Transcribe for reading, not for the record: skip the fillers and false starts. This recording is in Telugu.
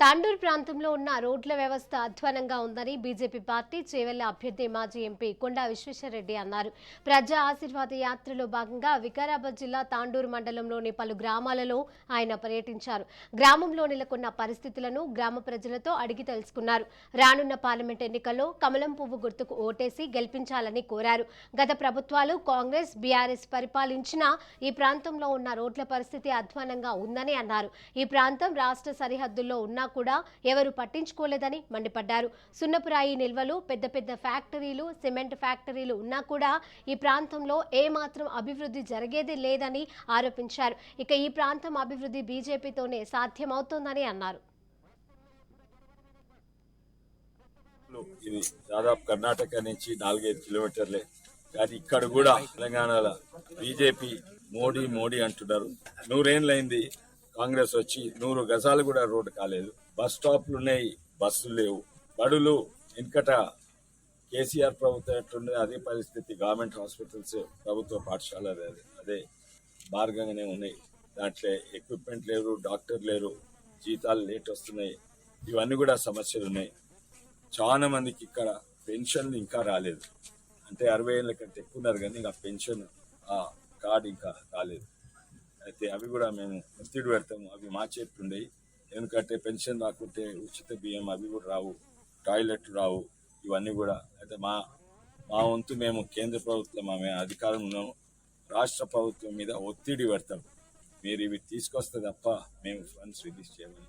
తాండూరు ప్రాంతంలో ఉన్న రోడ్ల వ్యవస్థ అధ్వానంగా ఉందని బీజేపీ పార్టీ చేవెళ్ల అభ్యర్థి మాజీ ఎంపీ కొండా విశ్వేశ్వరరెడ్డి అన్నారు. ప్రజా ఆశీర్వాద యాత్రలో భాగంగా వికారాబాద్ జిల్లా తాండూరు మండలంలోని పలు గ్రామాలలో ఆయన పర్యటించారు. గ్రామంలో నెలకొన్న పరిస్థితులను గ్రామ ప్రజలతో అడిగి తెలుసుకున్నారు. రానున్న పార్లమెంట్ ఎన్నికల్లో కమలం పువ్వు గుర్తుకు ఓటేసి గెలిపించాలని కోరారు. గత ప్రభుత్వాలు కాంగ్రెస్, బీఆర్ఎస్ పరిపాలించినా ఈ ప్రాంతంలో ఉన్న రోడ్ల పరిస్థితి అధ్వానంగా ఉందని అన్నారు. ఈ ప్రాంతం రాష్ట్ర సరిహద్దుల్లో ఉన్నా కూడా ఎవరు పట్టించుకోలేదని మండిపడ్డారు. సున్నపురాయి నిల్వలు, పెద్ద పెద్ద ఫ్యాక్టరీలు, సిమెంట్ ఫ్యాక్టరీలు ఉన్నా కూడా ఈ ప్రాంతంలో ఏమాత్రం అభివృద్ధి జరిగేది లేదని ఆరోపించారు. ఇక ఈ ప్రాంతం అభివృద్ధి బీజేపీతోనే సాధ్యమవుతోందని అన్నారు. ఇది దాదాపు కర్ణాటక నుంచి 4-5 కిలోమీటర్లే, కానీ ఇక్కడ కూడా తెలంగాణలో బీజేపీ మోడీ అంటున్నారు. 100 ఏళ్ళైంది కాంగ్రెస్ వచ్చి, 100 గజాలు కూడా రోడ్డు కాలేదు. బస్ స్టాప్లు ఉన్నాయి, బస్సులు లేవు. బడులు వెనుకట కేసీఆర్ ప్రభుత్వం ఎట్లుండే అదే పరిస్థితి. గవర్నమెంట్ హాస్పిటల్స్, ప్రభుత్వ పాఠశాలలు అదే మార్గంగానే ఉన్నాయి. దాంట్లో ఎక్విప్మెంట్ లేరు, డాక్టర్ లేరు, జీతాలు లేట్ వస్తున్నాయి. ఇవన్నీ కూడా సమస్యలు ఉన్నాయి. చాలా మందికి ఇక్కడ పెన్షన్లు ఇంకా రాలేదు. అంటే 60 ఏళ్ళ కంటే ఎక్కువ ఉన్నారు, కానీ ఇంకా పెన్షన్ కార్డు ఇంకా రాలేదు. అయితే అవి కూడా మేము ఒత్తిడి పెడతాము. అవి మా చేతులు ఉండేవి. ఎందుకంటే పెన్షన్ రాకుంటే ఉచిత బియ్యం అవి కూడా రావు, టాయిలెట్ రావు. ఇవన్నీ కూడా అయితే మా వంతు మేము కేంద్ర ప్రభుత్వం మేము అధికారం ఉన్నాము. రాష్ట్ర ప్రభుత్వం మీద ఒత్తిడి పెడతాం. మీరు ఇవి తీసుకొస్తే తప్ప మేము ఫండ్స్ రిలీజ్ చేయమని.